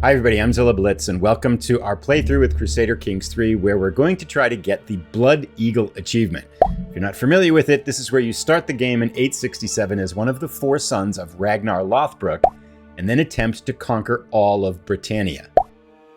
Hi everybody, I'm Zilla Blitz, and welcome to our playthrough with Crusader Kings 3, where we're going to try to get the Blood Eagle achievement. If you're not familiar with it, this is where you start the game in 867 as one of the four sons of Ragnarr Lothbrok, and then attempt to conquer all of Britannia.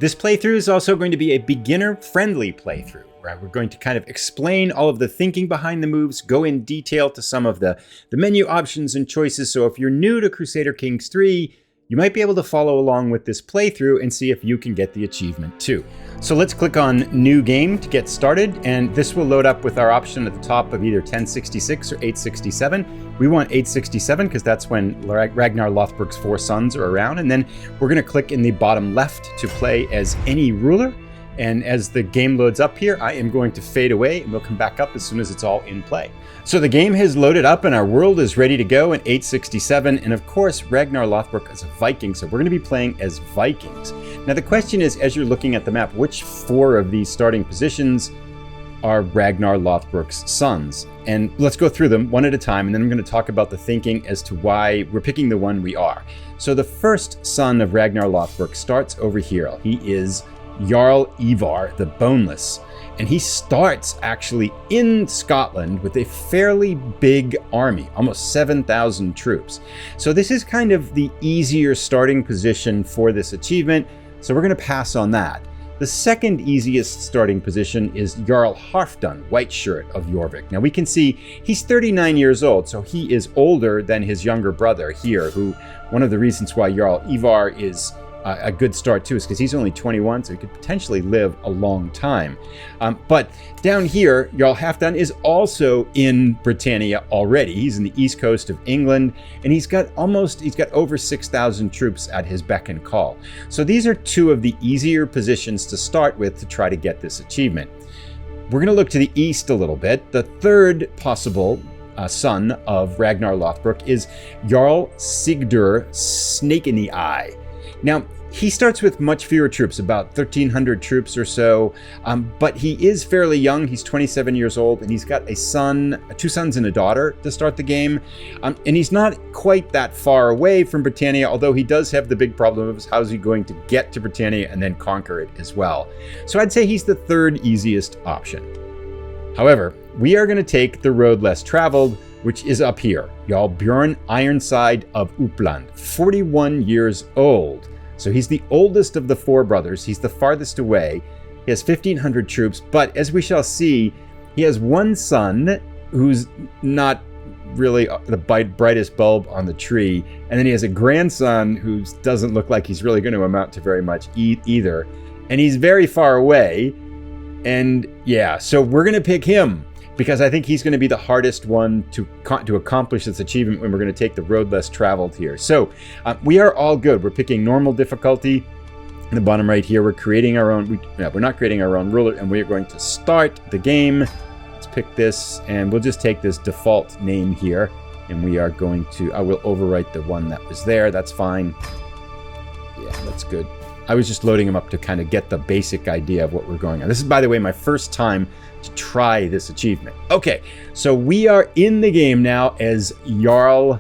This playthrough is also going to be a beginner-friendly playthrough, where we're going to kind of explain all of the thinking behind the moves, go in detail to some of the menu options and choices, so if you're new to Crusader Kings 3, you might be able to follow along with this playthrough and see if you can get the achievement too. So let's click on New Game to get started, and this will load up with our option at the top of either 1066 or 867. We want 867 because that's when Ragnarr Lothbrok's four sons are around, and then we're going to click in the bottom left to play as any ruler. And as the game loads up here, I am going to fade away and we'll come back up as soon as it's all in play. So the game has loaded up and our world is ready to go in 867. And of course, Ragnarr Lothbrok is a Viking, so we're going to be playing as Vikings. Now the question is, as you're looking at the map, which four of these starting positions are Ragnarr Lothbrok's sons? And let's go through them one at a time, and then I'm going to talk about the thinking as to why we're picking the one we are. So the first son of Ragnarr Lothbrok starts over here. He is Jarl Ivar the Boneless, and he starts actually in Scotland with a fairly big army, almost 7,000 troops. So this is kind of the easier starting position for this achievement, so we're going to pass on that. The second easiest starting position is Jarl Halfdan, White Shirt of Jorvik. Now we can see he's 39 years old, so he is older than his younger brother here, who one of the reasons why Jarl Ivar is a good start too is because he's only 21, so he could potentially live a long time. But down here, Jarl Halfdan is also in Britannia already. He's in the east coast of England, and he's got over 6,000 troops at his beck and call. So these are two of the easier positions to start with to try to get this achievement. We're going to look to the east a little bit. The third possible son of Ragnarr Lothbrok is Jarl Sigurdur Snake in the Eye. Now, he starts with much fewer troops, about 1,300 troops or so, but he is fairly young. He's 27 years old, and he's got a son, two sons and a daughter to start the game, and he's not quite that far away from Britannia, although he does have the big problem of how's he going to get to Britannia and then conquer it as well. So I'd say he's the third easiest option. However, we are going to take the road less traveled, which is up here. Jarl Bjorn Ironside of Uppland, 41 years old. So he's the oldest of the four brothers. He's the farthest away. He has 1,500 troops, but as we shall see, he has one son who's not really the brightest bulb on the tree, and then he has a grandson who doesn't look like he's really going to amount to very much either, and he's very far away. And yeah, so we're going to pick him, because I think he's going to be the hardest one to accomplish this achievement when we're going to take the road less traveled here. So we are all good. We're picking normal difficulty. In the bottom right here, we're creating our own. We're not creating our own ruler, and we're going to start the game. Let's pick this, and we'll just take this default name here, and we are going to. I will overwrite the one that was there. That's fine. Yeah, that's good. I was just loading them up to kind of get the basic idea of what we're going on. This is, by the way, my first time to try this achievement. Okay, so we are in the game now as Jarl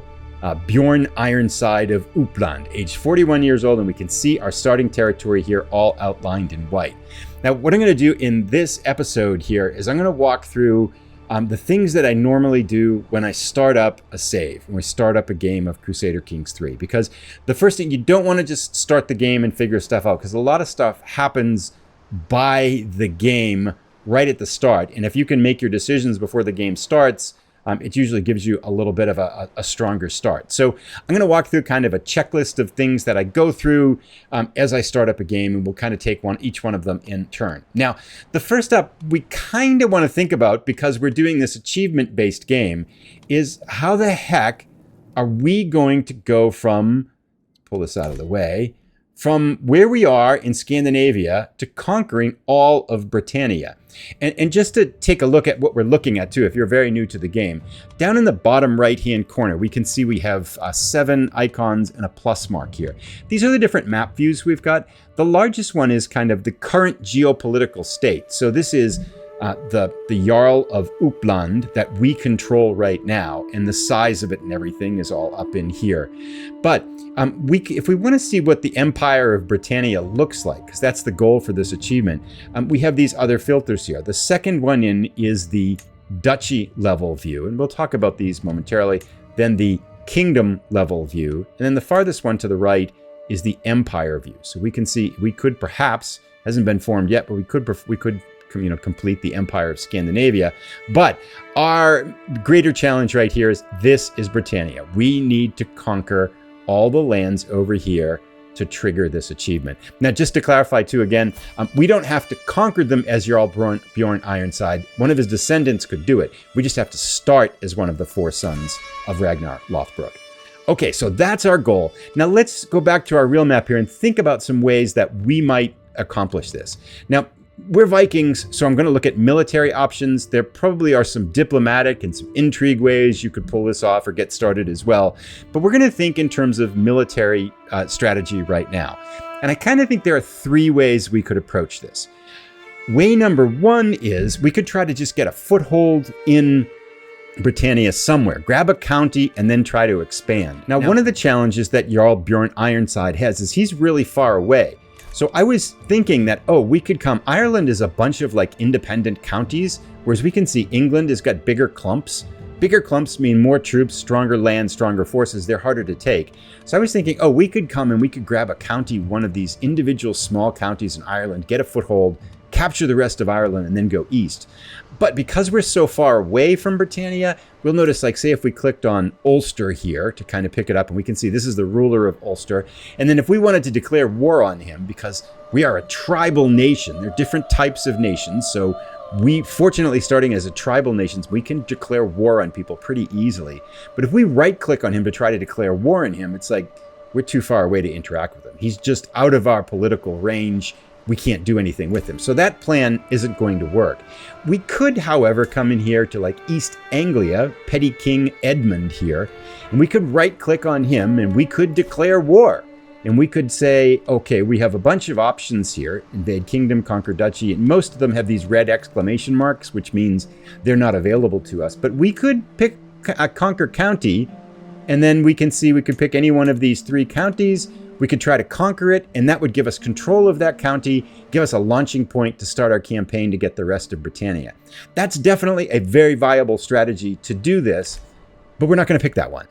Bjorn Ironside of Uppland, age 41 years old, and we can see our starting territory here all outlined in white. Now, what I'm going to do in this episode here is I'm going to walk through the things that I normally do when I start up a save, when we start up a game of Crusader Kings 3. Because the first thing, you don't want to just start the game and figure stuff out, because a lot of stuff happens by the game right at the start. And if you can make your decisions before the game starts, it usually gives you a little bit of a stronger start. So I'm going to walk through kind of a checklist of things that I go through as I start up a game, and we'll kind of take each one of them in turn. Now, the first up we kind of want to think about, because we're doing this achievement-based game, is how the heck are we going to go from, pull this out of the way, from where we are in Scandinavia to conquering all of Britannia. And just to take a look at what we're looking at too, if you're very new to the game, down in the bottom right-hand corner, we can see we have 7 icons and a plus mark here. These are the different map views we've got. The largest one is kind of the current geopolitical state. So this is the Jarl of Uppland that we control right now, and the size of it and everything is all up in here. But if we want to see what the Empire of Britannia looks like, because that's the goal for this achievement, we have these other filters here. The second one in is the Duchy level view, and we'll talk about these momentarily. Then the Kingdom level view, and then the farthest one to the right is the Empire view. So we can see, we could perhaps, hasn't been formed yet, but we could complete the Empire of Scandinavia. But our greater challenge right here is, this is Britannia. We need to conquer all the lands over here to trigger this achievement. Now, just to clarify too, again, we don't have to conquer them as Jarl Bjorn Ironside. One of his descendants could do it. We just have to start as one of the 4 sons of Ragnarr Lothbrok. Okay, so that's our goal. Now let's go back to our real map here and think about some ways that we might accomplish this. Now, we're Vikings, so I'm going to look at military options. There probably are some diplomatic and some intrigue ways you could pull this off or get started as well. But we're going to think in terms of military strategy right now. And I kind of think there are 3 ways we could approach this. Way number 1 is we could try to just get a foothold in Britannia somewhere, grab a county, and then try to expand. Now, one of the challenges that Jarl Bjorn Ironside has is he's really far away. So I was thinking that, we could come. Ireland is a bunch of like independent counties, whereas we can see England has got bigger clumps. Bigger clumps mean more troops, stronger land, stronger forces. They're harder to take. So I was thinking, we could come and we could grab a county, one of these individual small counties in Ireland, get a foothold, capture the rest of Ireland, and then go east. But because we're so far away from Britannia, we'll notice, like, say if we clicked on Ulster here to kind of pick it up, and we can see this is the ruler of Ulster. And then if we wanted to declare war on him, because we are a tribal nation, there are different types of nations. So we, fortunately, starting as a tribal nation, we can declare war on people pretty easily. But if we right click on him to try to declare war on him, it's like we're too far away to interact with him. He's just out of our political range. We can't do anything with him. So that plan isn't going to work. We could, however, come in here to like East Anglia, Petty King Edmund here, and we could right click on him and we could declare war. And we could say, okay, we have a bunch of options here: invade kingdom, conquer duchy, and most of them have these red exclamation marks, which means they're not available to us. But we could pick a conquer county, and then we can see we could pick any one of these 3 counties. We could try to conquer it, and that would give us control of that county, give us a launching point to start our campaign to get the rest of Britannia. That's definitely a very viable strategy to do this, but we're not going to pick that one.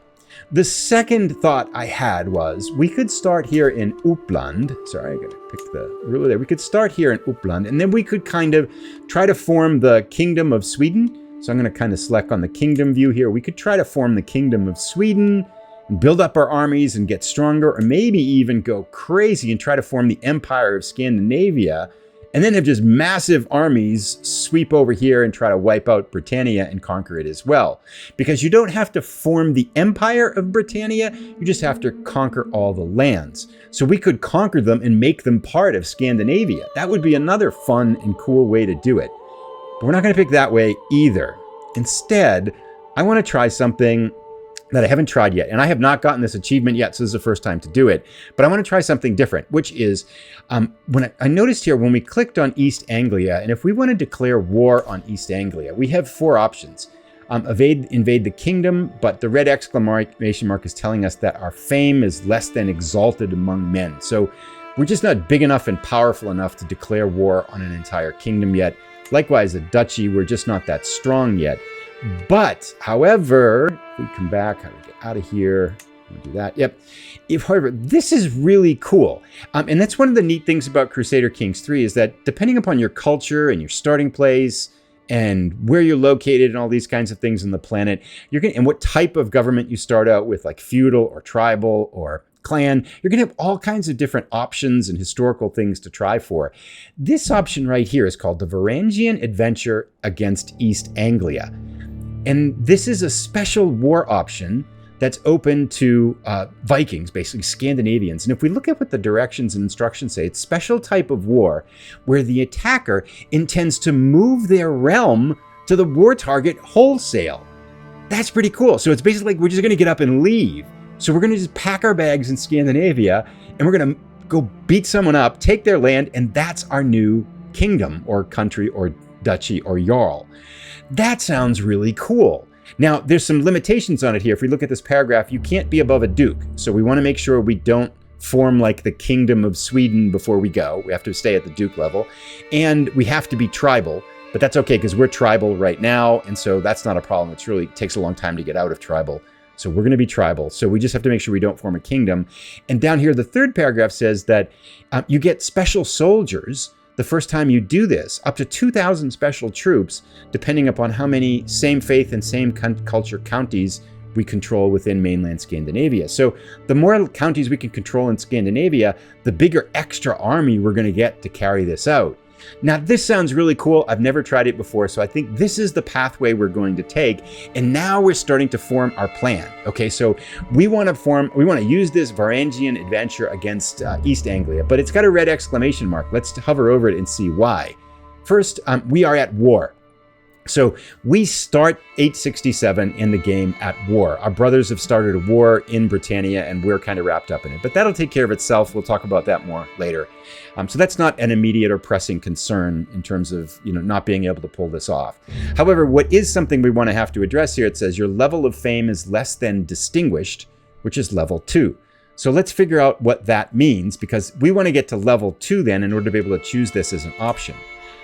The second thought I had was we could start here in Uppland. Sorry, I got to pick the ruler there. We could start here in Uppland, and then we could kind of try to form the Kingdom of Sweden. So I'm going to kind of select on the Kingdom view here. We could try to form the Kingdom of Sweden, and build up our armies and get stronger, or maybe even go crazy and try to form the Empire of Scandinavia, and then have just massive armies sweep over here and try to wipe out Britannia and conquer it as well. Because you don't have to form the Empire of Britannia, you just have to conquer all the lands. So we could conquer them and make them part of Scandinavia. That would be another fun and cool way to do it. But we're not going to pick that way either. Instead, I want to try something that I haven't tried yet, and I have not gotten this achievement yet, so this is the first time to do it. But I want to try something different, which is, when I noticed here when we clicked on East Anglia, and if we want to declare war on East Anglia, we have 4 options. Invade the kingdom, but the red exclamation mark is telling us that our fame is less than exalted among men. So we're just not big enough and powerful enough to declare war on an entire kingdom yet. Likewise, the duchy, we're just not that strong yet. But, however, if we come back, how do we get out of here? We'll do that. Yep. However, this is really cool. And that's one of the neat things about Crusader Kings 3 is that depending upon your culture and your starting place and where you're located and all these kinds of things on the planet, and what type of government you start out with, like feudal or tribal or clan, you're going to have all kinds of different options and historical things to try for. This option right here is called the Varangian Adventure Against East Anglia. And this is a special war option that's open to Vikings, basically Scandinavians. And if we look at what the directions and instructions say, it's special type of war where the attacker intends to move their realm to the war target wholesale. That's pretty cool. So it's basically like we're just going to get up and leave. So we're going to just pack our bags in Scandinavia and we're going to go beat someone up, take their land, and that's our new kingdom or country or duchy, or jarl. That sounds really cool. Now, there's some limitations on it here. If we look at this paragraph, you can't be above a duke. So we want to make sure we don't form like the Kingdom of Sweden before we go. We have to stay at the duke level. And we have to be tribal. But that's okay because we're tribal right now. And so that's not a problem. It really takes a long time to get out of tribal. So we're going to be tribal. So we just have to make sure we don't form a kingdom. And down here, the third paragraph says that you get special soldiers the first time you do this, up to 2,000 special troops, depending upon how many same faith and same culture counties we control within mainland Scandinavia. So the more counties we can control in Scandinavia, the bigger extra army we're going to get to carry this out. Now, this sounds really cool. I've never tried it before, so I think this is the pathway we're going to take. And now we're starting to form our plan. Okay, so we want to use this Varangian adventure against East Anglia, but it's got a red exclamation mark. Let's hover over it and see why. First, we are at war. So we start 867 in the game at war. Our brothers have started a war in Britannia, and we're kind of wrapped up in it. But that'll take care of itself. We'll talk about that more later. So that's not an immediate or pressing concern in terms of not being able to pull this off. However, what is something we want to have to address here, it says your level of fame is less than distinguished, which is level 2. So let's figure out what that means, because we want to get to level 2 then in order to be able to choose this as an option.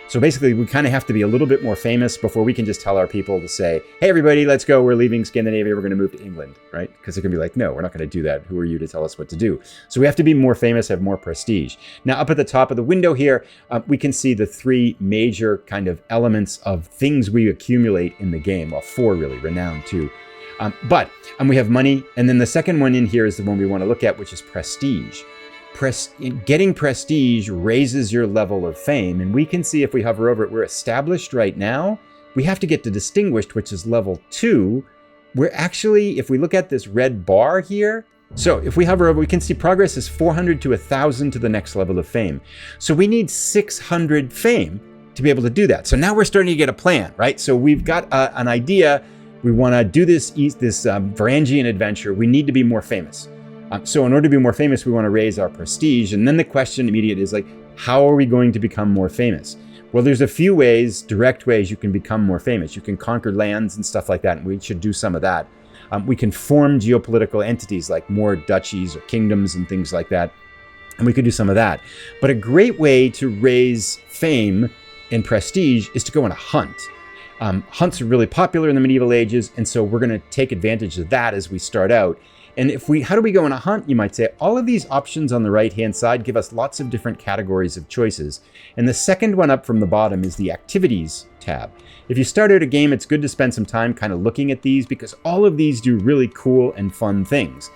So basically, we kind of have to be a little bit more famous before we can just tell our people to say, hey, everybody, let's go. We're leaving Scandinavia. We're going to move to England, right? Because they're going to be like, no, we're not going to do that. Who are you to tell us what to do? So we have to be more famous, have more prestige. Now, up at the top of the window here, we can see the 3 major kind of elements of things we accumulate in the game. Well, 4 really, renown too. But we have money. And then the second one in here is the one we want to look at, which is prestige. Getting prestige raises your level of fame, and we can see if we hover over it, we're established right now. We have to get to distinguished, which is level 2. We're actually, if we look at this red bar here, so if we hover over, we can see progress is 400 to 1,000 to the next level of fame. So we need 600 fame to be able to do that. So now we're starting to get a plan, right? So we've got an idea. We want to do this Varangian adventure. We need to be more famous. So in order to be more famous, we want to raise our prestige. And then the question immediate is like, how are we going to become more famous? Well, there's a few ways, direct ways you can become more famous. You can conquer lands and stuff like that, and we should do some of that. We can form geopolitical entities like more duchies or kingdoms and things like that, and we could do some of that. But a great way to raise fame and prestige is to go on a hunt. Hunts are really popular in the medieval ages, and so we're going to take advantage of that as we start out. And how do we go on a hunt? You might say, all of these options on the right-hand side give us lots of different categories of choices. And the second one up from the bottom is the activities tab. If you start out a game, it's good to spend some time kind of looking at these because all of these do really cool and fun things.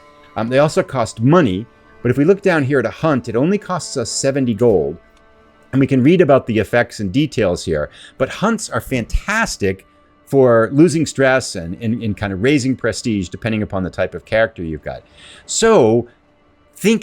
They also cost money, but if we look down here at a hunt, it only costs us 70 gold. And we can read about the effects and details here. But hunts are fantastic for losing stress and kind of raising prestige depending upon the type of character you've got. So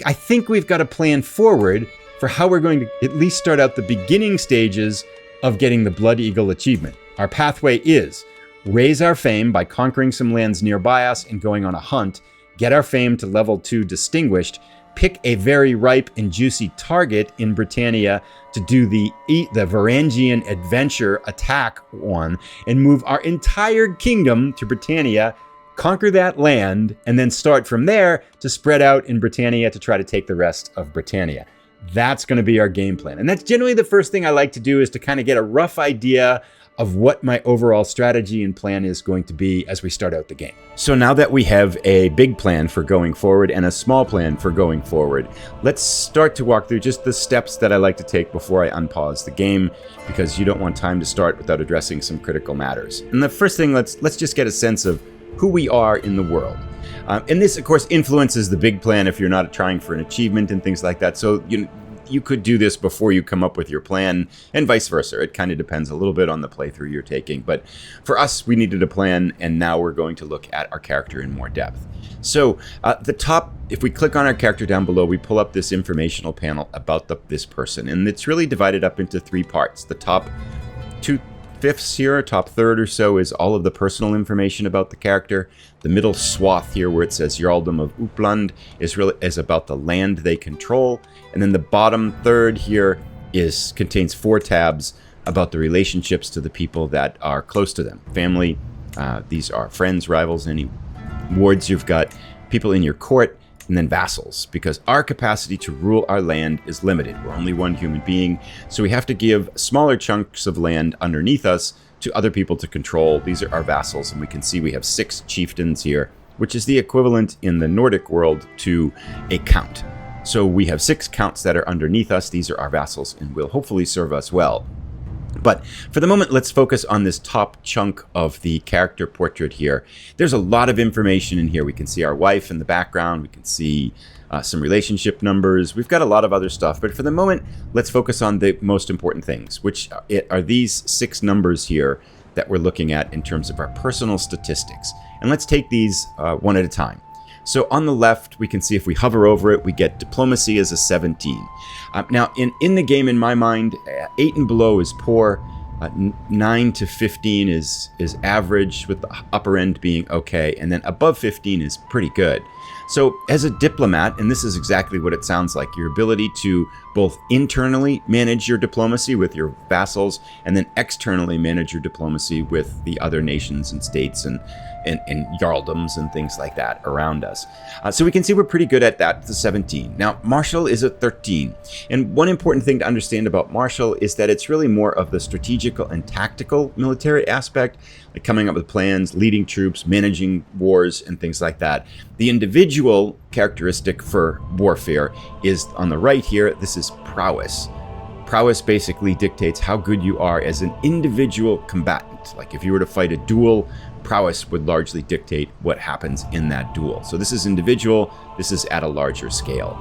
I think we've got a plan forward for how we're going to at least start out the beginning stages of getting the Blood Eagle achievement. Our pathway is raise our fame by conquering some lands nearby us and going on a hunt, get our fame to level 2 distinguished, pick a very ripe and juicy target in Britannia to do the Varangian adventure attack on, and move our entire kingdom to Britannia, conquer that land, and then start from there to spread out in Britannia to try to take the rest of Britannia. That's going to be our game plan. And that's generally the first thing I like to do, is to kind of get a rough idea of what my overall strategy and plan is going to be as we start out the game. So now that we have a big plan for going forward and a small plan for going forward, let's start to walk through just the steps that I like to take before I unpause the game, because you don't want time to start without addressing some critical matters. And the first thing, let's just get a sense of who we are in the world. And this, of course, influences the big plan if you're not trying for an achievement and things like that. So you could do this before you come up with your plan, and vice versa. It kind of depends a little bit on the playthrough you're taking. But for us, we needed a plan, and now we're going to look at our character in more depth. So the top, if we click on our character down below, we pull up this informational panel about this person. And it's really divided up into 3 parts. The top 2/5 here, top third or so, is all of the personal information about the character. The middle swath here, where it says Jarldom of Uppland, is about the land they control. And then the bottom third here contains 4 tabs about the relationships to the people that are close to them. Family, these are friends, rivals, any wards you've got, people in your court, and then vassals, because our capacity to rule our land is limited. We're only one human being, so we have to give smaller chunks of land underneath us to other people to control. These are our vassals, and we can see we have 6 chieftains here, which is the equivalent in the Nordic world to a count. So we have 6 counts that are underneath us. These are our vassals and will hopefully serve us well. But for the moment, let's focus on this top chunk of the character portrait here. There's a lot of information in here. We can see our wife in the background. We can see some relationship numbers. We've got a lot of other stuff. But for the moment, let's focus on the most important things, which are these 6 numbers here that we're looking at in terms of our personal statistics. And let's take these one at a time. So on the left, we can see if we hover over it, we get diplomacy as a 17. Now, in the game, in my mind, 8 and below is poor. 9 to 15 is average, with the upper end being okay. And then above 15 is pretty good. So as a diplomat, and this is exactly what it sounds like, your ability to both internally manage your diplomacy with your vassals and then externally manage your diplomacy with the other nations and states and jarldoms and things like that around us. So we can see we're pretty good at that, the 17. Now, martial is a 13. And one important thing to understand about martial is that it's really more of the strategical and tactical military aspect, like coming up with plans, leading troops, managing wars, and things like that. The individual characteristic for warfare is on the right here. This is prowess. Prowess basically dictates how good you are as an individual combatant. Like if you were to fight a duel, prowess would largely dictate what happens in that duel. So this is individual. This is at a larger scale.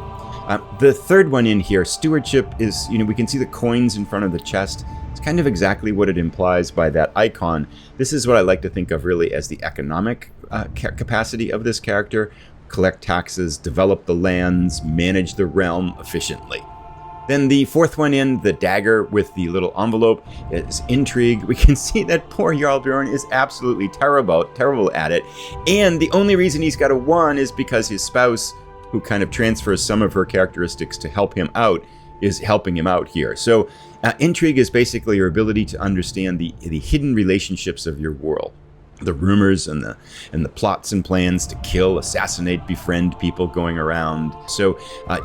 The third one in here, stewardship, is, we can see the coins in front of the chest. It's kind of exactly what it implies by that icon. This is what I like to think of really as the economic capacity of this character. Collect taxes, develop the lands, manage the realm efficiently. Then the fourth one in, the dagger with the little envelope, is intrigue. We can see that poor Jarl Bjorn is absolutely terrible at it. And the only reason he's got a 1 is because his spouse, who kind of transfers some of her characteristics to help him out, is helping him out here. So intrigue is basically your ability to understand the hidden relationships of your world. The rumors and the plots and plans to kill, assassinate, befriend people going around. So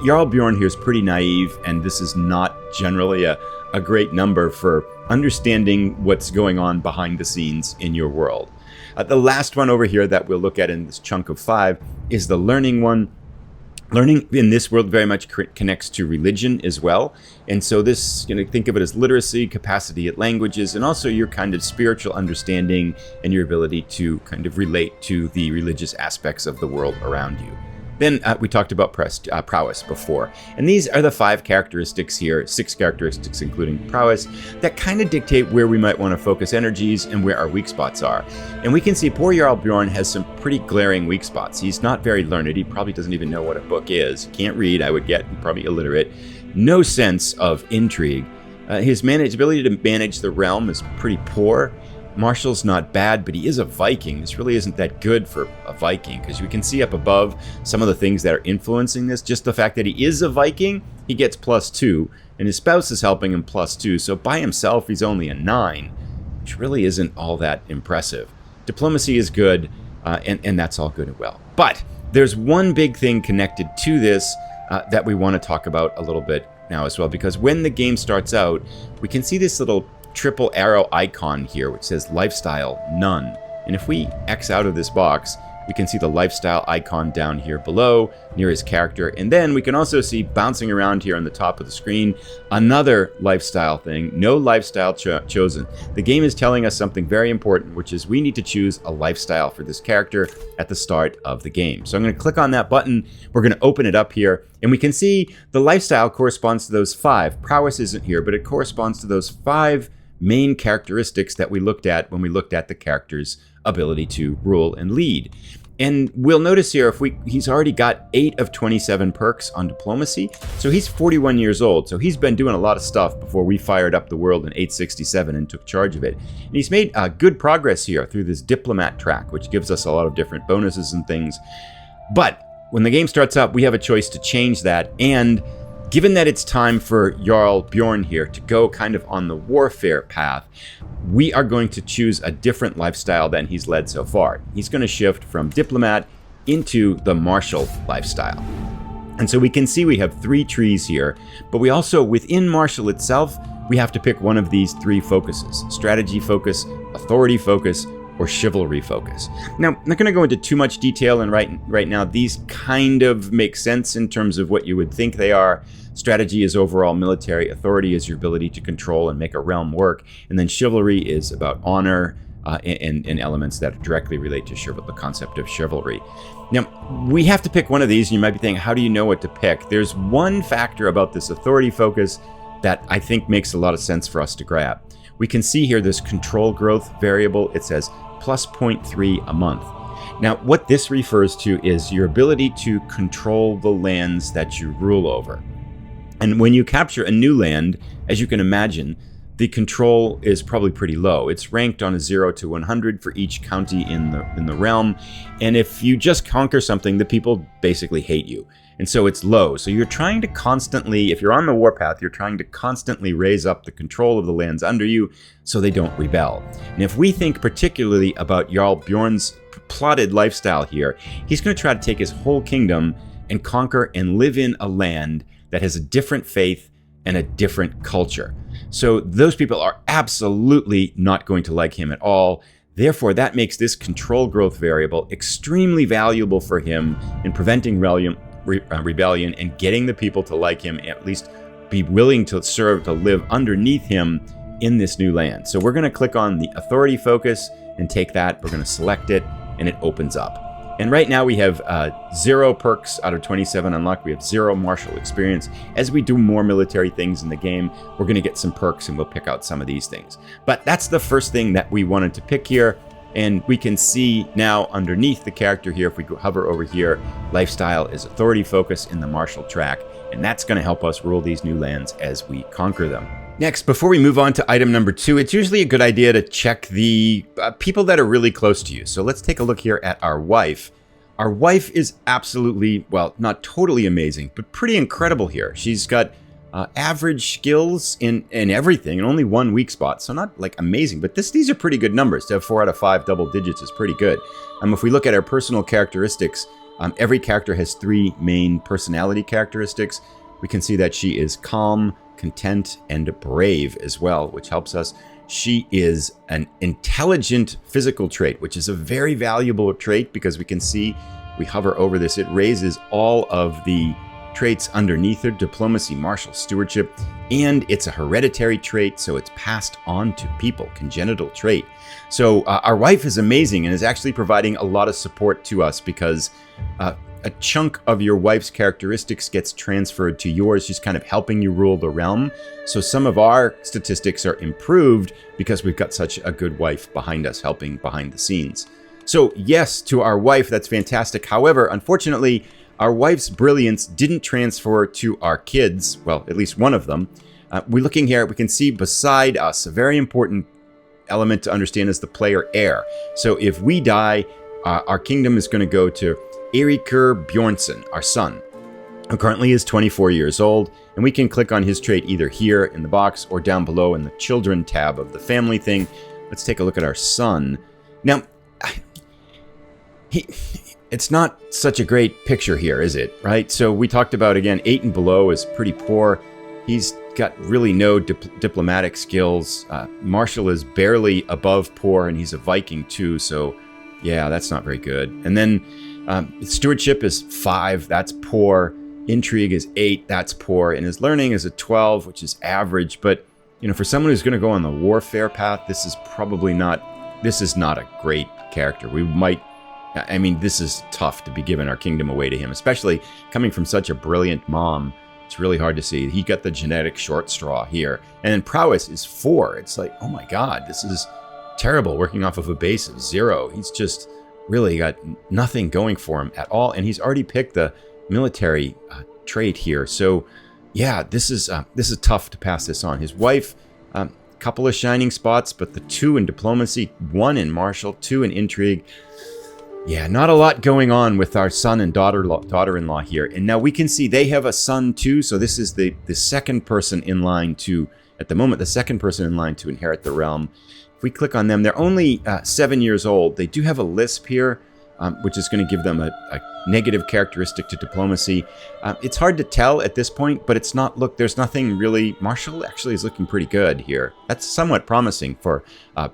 Jarl Bjorn here is pretty naive, and this is not generally a great number for understanding what's going on behind the scenes in your world. The last one over here that we'll look at in this chunk of 5 is the learning one. Learning in this world very much connects to religion as well. And so this, think of it as literacy, capacity at languages, and also your kind of spiritual understanding and your ability to kind of relate to the religious aspects of the world around you. Then we talked about prowess before. And these are the 5 characteristics here, 6 characteristics including prowess, that kind of dictate where we might want to focus energies and where our weak spots are. And we can see poor Jarl Bjorn has some pretty glaring weak spots. He's not very learned. He probably doesn't even know what a book is. Can't read, I would get. He's probably illiterate. No sense of intrigue. His ability to manage the realm is pretty poor. Martial's not bad, but he is a Viking. This really isn't that good for a Viking, because we can see up above some of the things that are influencing this. Just the fact that he is a Viking, he gets +2, and his spouse is helping him +2. So by himself, he's only a 9, which really isn't all that impressive. Diplomacy is good, and that's all good and well. But there's one big thing connected to this that we want to talk about a little bit now as well, because when the game starts out, we can see this little triple arrow icon here which says lifestyle none, and if we X out of this box, we can see the lifestyle icon down here below near his character, and then we can also see bouncing around here on the top of the screen another lifestyle thing. No lifestyle chosen. The game is telling us something very important, which is we need to choose a lifestyle for this character at the start of the game. So I'm going to click on that button. We're going to open it up here, and we can see the lifestyle corresponds to those 5. Prowess isn't here, but it corresponds to those 5 main characteristics that we looked at when we looked at the character's ability to rule and lead. And we'll notice here, he's already got 8 of 27 perks on diplomacy, so he's 41 years old, so he's been doing a lot of stuff before we fired up the world in 867 and took charge of it. And he's made good progress here through this diplomat track, which gives us a lot of different bonuses and things. But when the game starts up, we have a choice to change that and given that it's time for Jarl Bjorn here to go kind of on the warfare path, we are going to choose a different lifestyle than he's led so far. He's going to shift from diplomat into the martial lifestyle. And so we can see we have 3 trees here, but we also, within martial itself, we have to pick one of these 3 focuses: strategy focus, authority focus, or chivalry focus. Now, I'm not going to go into too much detail, and right now these kind of make sense in terms of what you would think they are. Strategy is overall military, authority is your ability to control and make a realm work, and then chivalry is about honor and elements that directly relate to the concept of chivalry. Now, we have to pick one of these, and you might be thinking, how do you know what to pick? There's one factor about this authority focus that I think makes a lot of sense for us to grab. We can see here this control growth variable. It says plus 0.3 a month. Now, what this refers to is your ability to control the lands that you rule over. And when you capture a new land, as you can imagine, the control is probably pretty low. It's ranked on a 0 to 100 for each county in the realm. And if you just conquer something, the people basically hate you. And so it's low. So you're trying to constantly, if you're on the warpath, you're trying to constantly raise up the control of the lands under you so they don't rebel. And if we think particularly about Jarl Bjorn's plotted lifestyle here, he's going to try to take his whole kingdom and conquer and live in a land that has a different faith and a different culture. So those people are absolutely not going to like him at all. Therefore, that makes this control growth variable extremely valuable for him in preventing rebellion and getting the people to like him, at least be willing to live underneath him in this new land. So we're going to click on the authority focus and take that. We're going to select it, and it opens up. And right now we have 0 perks out of 27 unlocked. We have 0 martial experience. As we do more military things in the game, we're going to get some perks, and we'll pick out some of these things. But that's the first thing that we wanted to pick here. And we can see now underneath the character here, if we hover over here, lifestyle is authority focus in the martial track. And that's going to help us rule these new lands as we conquer them. Next, before we move on to item number 2, it's usually a good idea to check the people that are really close to you. So let's take a look here at our wife. Our wife is absolutely, well, not totally amazing, but pretty incredible here. She's got average skills in everything and only 1 weak spot. So not like amazing, but these are pretty good numbers. To have 4 out of 5 double digits is pretty good. If we look at our personal characteristics, every character has 3 main personality characteristics. We can see that she is calm, content, and brave as well, which helps us. She is an intelligent physical trait, which is a very valuable trait because we can see, we hover over this, it raises all of the traits underneath her: diplomacy, martial, stewardship, and it's a hereditary trait, so it's passed on to people, congenital trait. So our wife is amazing and is actually providing a lot of support to us because a chunk of your wife's characteristics gets transferred to yours. She's kind of helping you rule the realm. So some of our statistics are improved because we've got such a good wife behind us, helping behind the scenes. So yes, to our wife, that's fantastic. However, unfortunately, our wife's brilliance didn't transfer to our kids. Well, at least one of them. We're looking here, we can see beside us, a very important element to understand is the player heir. So if we die, our kingdom is going to go to Eiríkur Bjornsson, our son, who currently is 24 years old, and we can click on his trait either here in the box or down below in the children tab of the family thing. Let's take a look at our son. Now, it's not such a great picture here, is it? Right? So we talked about, again, 8 and below is pretty poor. He's got really no diplomatic skills. Martial is barely above poor, and he's a Viking too, so yeah, that's not very good. And then stewardship is 5, that's poor. Intrigue is 8, that's poor. And his learning is a 12, which is average. But, you know, for someone who's going to go on the warfare path, this is not a great character. This is tough to be giving our kingdom away to him, especially coming from such a brilliant mom. It's really hard to see. He got the genetic short straw here. And then prowess is 4. It's like, oh my God, this is terrible, working off of a base of 0. He's just really got nothing going for him at all, and he's already picked the military trait here. So yeah, this is tough to pass this on. His wife, couple of shining spots, but the 2 in diplomacy, 1 in martial, 2 in intrigue. Yeah, not a lot going on with our son and daughter-in-law here. And now we can see they have a son too. So this is the second person in line to, at the moment, the second person in line to inherit the realm. If we click on them, they're only 7 years old. They do have a lisp here, which is going to give them a negative characteristic to diplomacy. It's hard to tell at this point, but it's not, look, there's nothing really. Marshall actually is looking pretty good here. That's somewhat promising for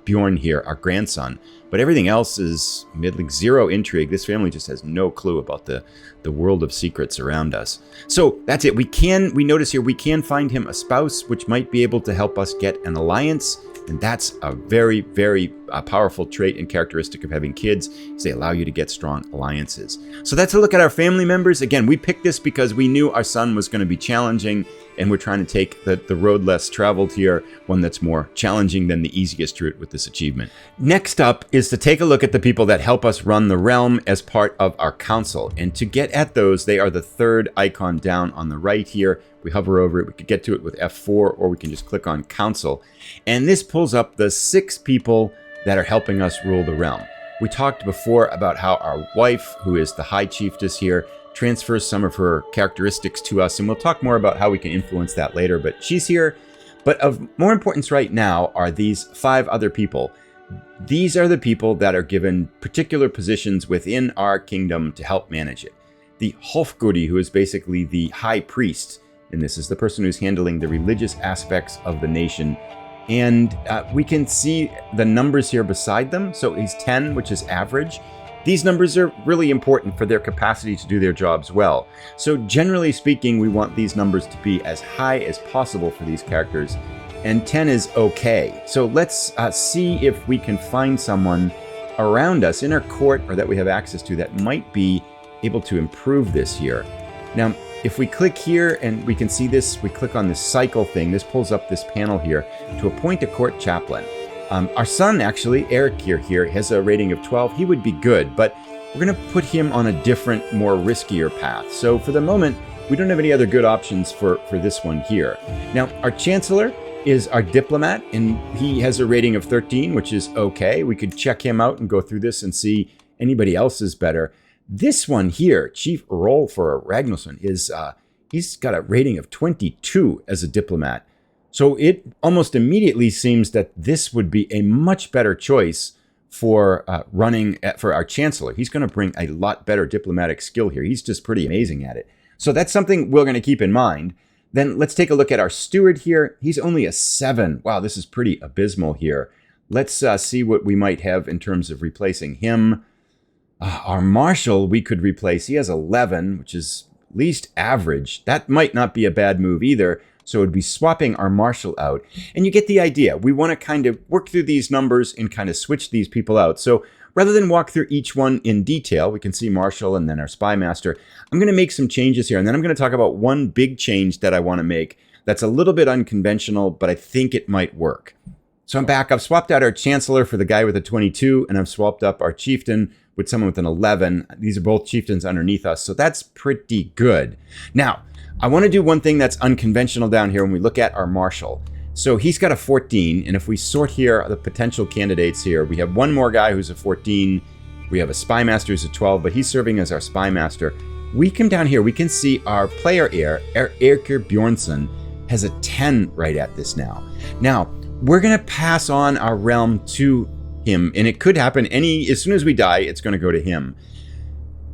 Bjorn here, our grandson. But everything else is middling, zero intrigue. This family just has no clue about the world of secrets around us. So that's it. We notice here we can find him a spouse, which might be able to help us get an alliance. And that's a very, very powerful trait and characteristic of having kids, is they allow you to get strong alliances. So that's a look at our family members. Again, we picked this because we knew our son was going to be challenging, and we're trying to take the road less traveled here, one that's more challenging than the easiest route with this achievement. Next up is to take a look at the people that help us run the realm as part of our council. And to get at those, they are the third icon down on the right here. We hover over it, we could get to it with F4, or we can just click on Council. And this pulls up the 6 people that are helping us rule the realm. We talked before about how our wife, who is the High Chiefess here, transfers some of her characteristics to us, and we'll talk more about how we can influence that later, but she's here. But of more importance right now are these 5 other people. These are the people that are given particular positions within our kingdom to help manage it. The Hofgudi, who is basically the High Priest, and this is the person who's handling the religious aspects of the nation. And we can see the numbers here beside them. So he's 10, which is average. These numbers are really important for their capacity to do their jobs well. So generally speaking, we want these numbers to be as high as possible for these characters. And 10 is okay. So let's see if we can find someone around us in our court, or that we have access to, that might be able to improve this here. Now, if we click here and we can see this, we click on this cycle thing, this pulls up this panel here to appoint a court chaplain. Our son, actually, Eric here has a rating of 12. He would be good, but we're going to put him on a different, more riskier path. So for the moment, we don't have any other good options for this one here. Now, our chancellor is our diplomat, and he has a rating of 13, which is okay. We could check him out and go through this and see anybody else is better. This one here, Chief Rolf Ragnarsson, is he's got a rating of 22 as a diplomat. So it almost immediately seems that this would be a much better choice for for our chancellor. He's going to bring a lot better diplomatic skill here. He's just pretty amazing at it. So that's something we're going to keep in mind. Then let's take a look at our steward here. He's only a 7. Wow, this is pretty abysmal here. Let's see what we might have in terms of replacing him. Our marshal we could replace. He has 11, which is least average. That might not be a bad move either. So it would be swapping our marshal out. And you get the idea. We want to kind of work through these numbers and kind of switch these people out. So rather than walk through each one in detail, we can see marshal and then our spy master. I'm going to make some changes here. And then I'm going to talk about one big change that I want to make that's a little bit unconventional, but I think it might work. So I'm back. I've swapped out our chancellor for the guy with a 22, and I've swapped up our chieftain with someone with an 11. These are both chieftains underneath us, so that's pretty good. Now, I want to do one thing that's unconventional down here when we look at our marshal. So he's got a 14, and if we sort here the potential candidates here, we have one more guy who's a 14. We have a spy master who's a 12, but he's serving as our spy master. We come down here, we can see our player heir, Eirkir Bjornsson, has a 10 right at this now. Now, we're going to pass on our realm to him, and it could happen as soon as we die, it's going to go to him.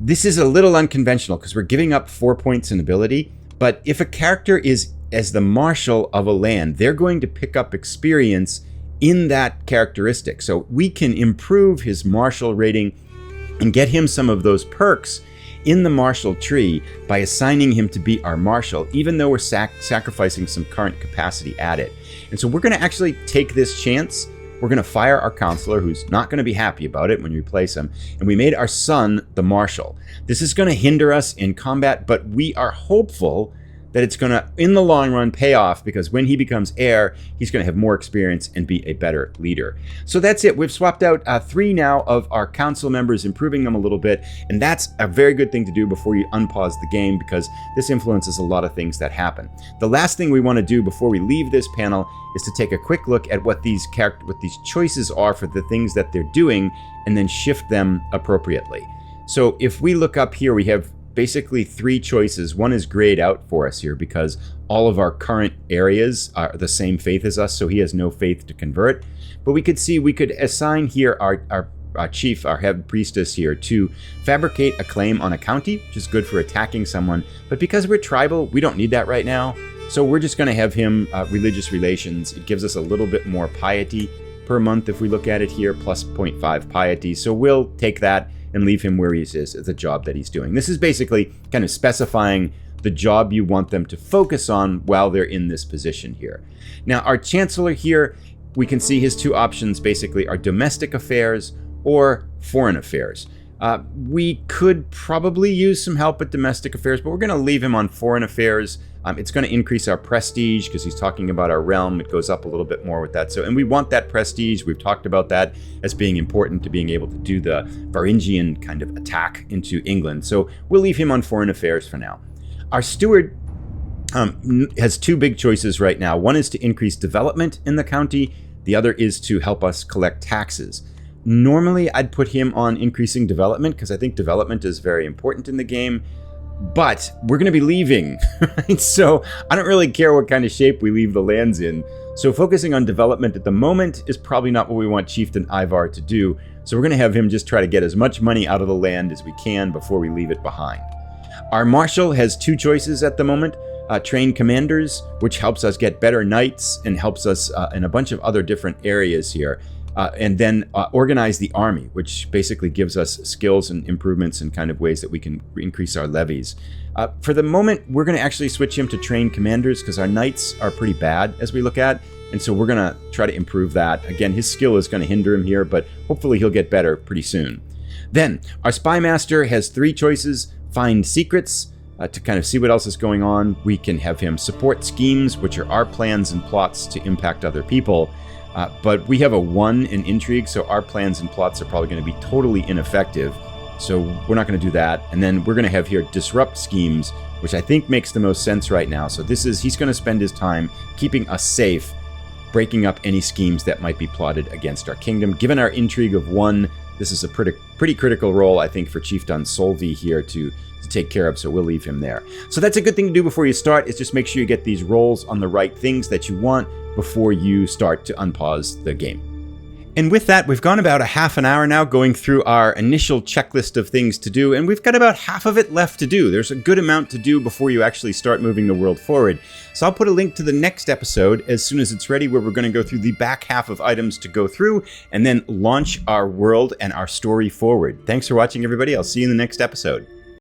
This is a little unconventional because we're giving up 4 points in ability, but if a character is as the marshal of a land, they're going to pick up experience in that characteristic. So we can improve his marshal rating and get him some of those perks in the marshal tree by assigning him to be our marshal, even though we're sacrificing some current capacity at it. And so we're going to actually take this chance. We're going to fire our counselor, who's not going to be happy about it when you replace him. And we made our son the marshal. This is going to hinder us in combat, but we are hopeful that it's going to, in the long run, pay off, because when he becomes heir, he's going to have more experience and be a better leader. So that's it. We've swapped out 3 now of our council members, improving them a little bit, and that's a very good thing to do before you unpause the game, because this influences a lot of things that happen. The last thing we want to do before we leave this panel is to take a quick look at what these choices are for the things that they're doing, and then shift them appropriately. So if we look up here, we have basically 3 choices. One is grayed out for us here because all of our current areas are the same faith as us, so he has no faith to convert. But we could see we could assign here our chief, our head priestess here, to fabricate a claim on a county, which is good for attacking someone. But because we're tribal, we don't need that right now. So we're just going to have him religious relations. It gives us a little bit more piety per month if we look at it here, plus 0.5 piety. So we'll take that and leave him where he is, the job that he's doing. This is basically kind of specifying the job you want them to focus on while they're in this position here. Now, our chancellor here, we can see his 2 options basically are domestic affairs or foreign affairs. We could probably use some help with domestic affairs, but we're going to leave him on foreign affairs. It's going to increase our prestige because he's talking about our realm. It goes up a little bit more with that. And we want that prestige. We've talked about that as being important to being able to do the Varangian kind of attack into England. So we'll leave him on foreign affairs for now. Our steward has 2 big choices right now. One is to increase development in the county. The other is to help us collect taxes. Normally, I'd put him on increasing development because I think development is very important in the game. But we're going to be leaving, right? So I don't really care what kind of shape we leave the lands in. So focusing on development at the moment is probably not what we want Chieftain Ivar to do. So we're going to have him just try to get as much money out of the land as we can before we leave it behind. Our marshal has 2 choices at the moment. Train commanders, which helps us get better knights and helps us in a bunch of other different areas here. And then organize the army, which basically gives us skills and improvements and kind of ways that we can increase our levies. For the moment, we're going to actually switch him to train commanders because our knights are pretty bad as we look at. And so we're going to try to improve that. Again, his skill is going to hinder him here, but hopefully he'll get better pretty soon. Then our spy master has 3 choices. Find secrets to kind of see what else is going on. We can have him support schemes, which are our plans and plots to impact other people. But we have a 1 in intrigue, so our plans and plots are probably going to be totally ineffective. So we're not going to do that. And then we're going to have here disrupt schemes, which I think makes the most sense right now. So he's going to spend his time keeping us safe, breaking up any schemes that might be plotted against our kingdom. Given our intrigue of 1, this is a pretty critical role, I think, for Chieftain Solvi here to take care of, so we'll leave him there. So that's a good thing to do before you start, is just make sure you get these roles on the right things that you want before you start to unpause the game. And with that, we've gone about a half an hour now going through our initial checklist of things to do, and we've got about half of it left to do. There's a good amount to do before you actually start moving the world forward. So I'll put a link to the next episode as soon as it's ready, where we're going to go through the back half of items to go through and then launch our world and our story forward. Thanks for watching, everybody. I'll see you in the next episode.